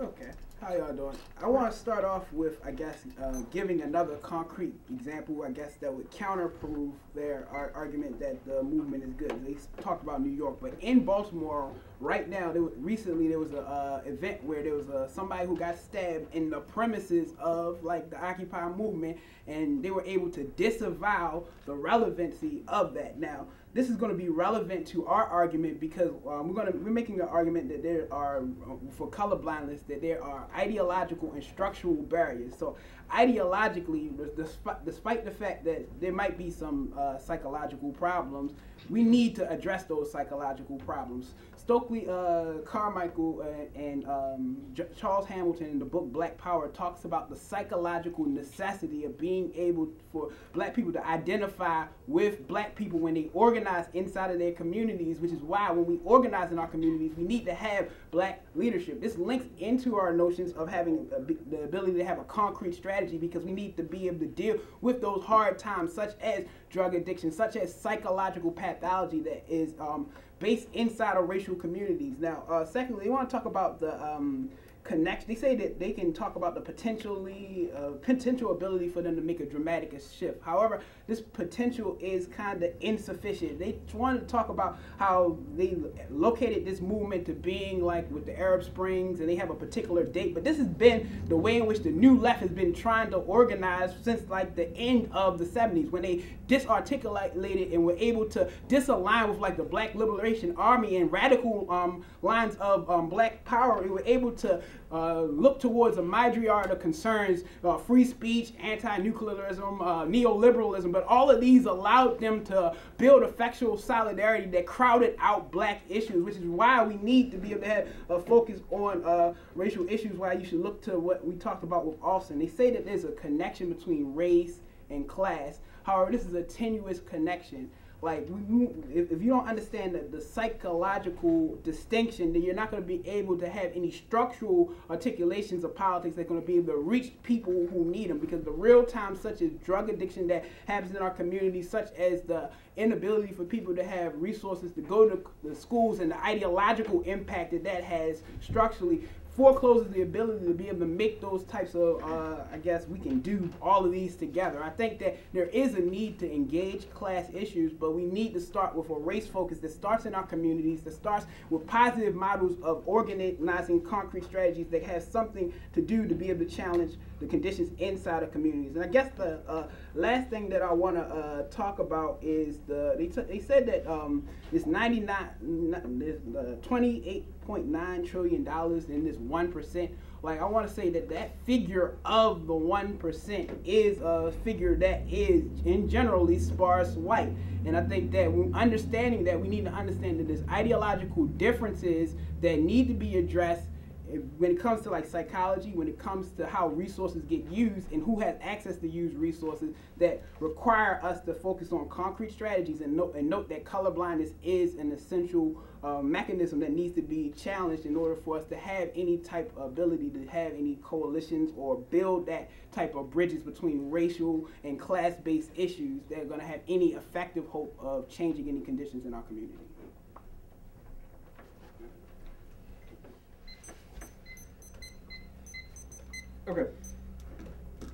Okay, how y'all doing? I want to start off with, I guess, giving another concrete example, I guess, that would counterprove their argument that the movement is good. They talked about New York, but in Baltimore right now, recently there was a event where there was somebody who got stabbed in the premises of like the Occupy movement, and they were able to disavow the relevancy of that. Now, this is going to be relevant to our argument because we're making an argument that there are for colorblindness that there are ideological and structural barriers. So ideologically, despite the fact that there might be some psychological problems, we need to address those psychological problems. Stokely Carmichael and Charles Hamilton in the book Black Power talks about the psychological necessity of being able for black people to identify with black people when they organize inside of their communities, which is why when we organize in our communities, we need to have black leadership. This links into our notions of having the ability to have a concrete strategy because we need to be able to deal with those hard times such as drug addiction, such as psychological pathology that is based inside of racial communities. Now, secondly, they want to talk about the connection. They say that they can talk about the potential ability for them to make a dramatic shift. However, this potential is kind of insufficient. They want to talk about how they located this movement to being like with the Arab Springs, and they have a particular date. But this has been the way in which the new left has been trying to organize since like the end of the 70s, when they disarticulated and were able to disalign with like the Black Liberation Army and radical lines of black power. They were able to look towards a myriad of concerns, free speech, anti-nuclearism, neoliberalism, but all of these allowed them to build effectual solidarity that crowded out black issues, which is why we need to be able to have a focus on racial issues, why you should look to what we talked about with Austin. They say that there's a connection between race and class. However, this is a tenuous connection. Like, if you don't understand the psychological distinction, then you're not going to be able to have any structural articulations of politics that are going to be able to reach people who need them. Because the real time, such as drug addiction that happens in our communities, such as the inability for people to have resources to go to the schools and the ideological impact that that has structurally, forecloses the ability to be able to make those types of, I guess we can do all of these together. I think that there is a need to engage class issues, but we need to start with a race focus that starts in our communities, that starts with positive models of organizing concrete strategies that have something to do to be able to challenge the conditions inside of communities. And I guess the last thing that I want to talk about is they said that this 28.9 trillion dollars in this 1%. Like, I want to say that that figure of the 1% is a figure that is in generally sparse white. And I think that understanding that, we need to understand that there's ideological differences that need to be addressed when it comes to like psychology, when it comes to how resources get used and who has access to use resources, that require us to focus on concrete strategies and note that colorblindness is an essential mechanism that needs to be challenged in order for us to have any type of ability to have any coalitions or build that type of bridges between racial and class-based issues that are going to have any effective hope of changing any conditions in our community. Okay.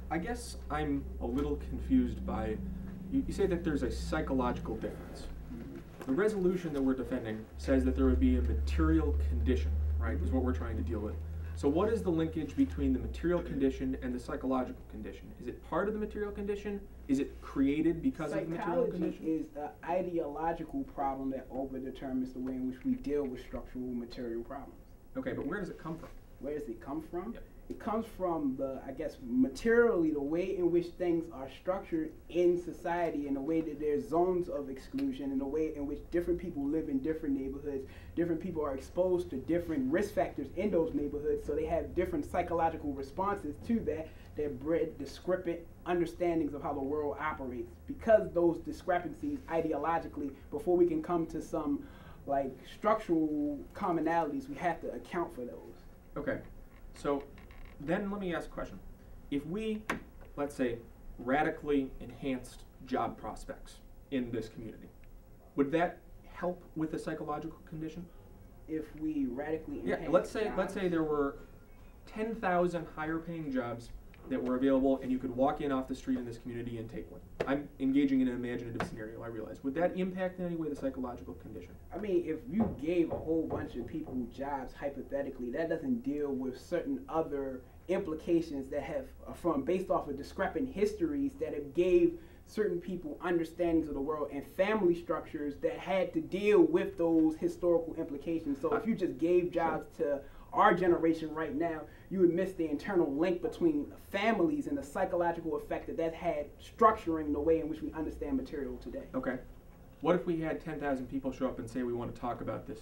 I guess I'm a little confused by, you say that there's a psychological difference. The resolution that we're defending says that there would be a material condition, right, is what we're trying to deal with. So what is the linkage between the material condition and the psychological condition? Is it part of the material condition? Is it created because of the material condition? Psychology is an ideological problem that overdetermines the way in which we deal with structural material problems. Okay, but where does it come from? Where does it come from? Yep. It comes from the, I guess, materially, the way in which things are structured in society, in the way that there's zones of exclusion, in the way in which different people live in different neighborhoods, different people are exposed to different risk factors in those neighborhoods, so they have different psychological responses to that bred discrepant understandings of how the world operates. Because those discrepancies ideologically, before we can come to some like structural commonalities, we have to account for those. Okay, so then let me ask a question. If we, let's say, radically enhanced job prospects in this community, would that help with the psychological condition? If we radically enhance let's say there were 10,000 higher paying jobs that were available and you could walk in off the street in this community and take one. I'm engaging in an imaginative scenario, I realize. Would that impact in any way the psychological condition? I mean, if you gave a whole bunch of people jobs, hypothetically, that doesn't deal with certain other implications that have, based off of discrepant histories that have gave certain people understandings of the world and family structures that had to deal with those historical implications. So if you just gave jobs to our generation right now, you would miss the internal link between families and the psychological effect that that had structuring the way in which we understand material today. Okay. What if we had 10,000 people show up and say we want to talk about this?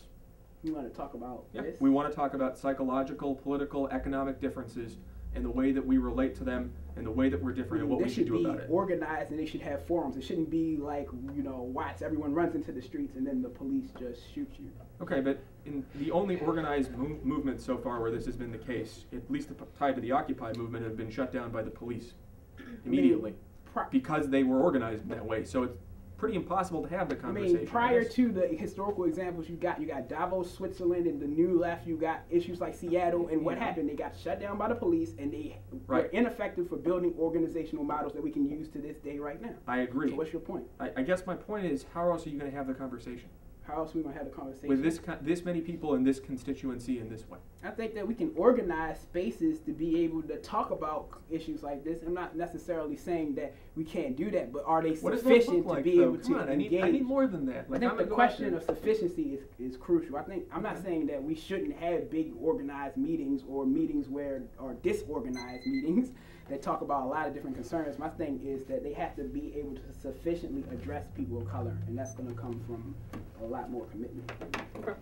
You want to talk about this? We want to talk about psychological, political, economic differences and the way that we relate to them and the way that we're different and what we should do about it. They should be organized and they should have forums. It shouldn't be like, watch, everyone runs into the streets and then the police just shoot you. Okay, but in the only organized movement so far where this has been the case, at least tied to the Occupy movement, have been shut down by the police immediately because they were organized in that way. So it's pretty impossible to have the conversation. I mean, prior to the historical examples you got Davos, Switzerland, and the New Left. You got issues like Seattle, and what happened? They got shut down by the police, and they were ineffective for building organizational models that we can use to this day right now. I agree. So what's your point? I guess my point is, how else are you going to have the conversation? How else are we going to have the conversation? With this many people in this constituency in this way. I think that we can organize spaces to be able to talk about issues like this. I'm not necessarily saying that we can't do that, but are they sufficient to be able to engage? I need more than that. I think the question of sufficiency is crucial. I'm not saying that we shouldn't have big organized meetings or meetings where are disorganized meetings that talk about a lot of different concerns. My thing is that they have to be able to sufficiently address people of color, and that's going to come from a lot more commitment. Okay.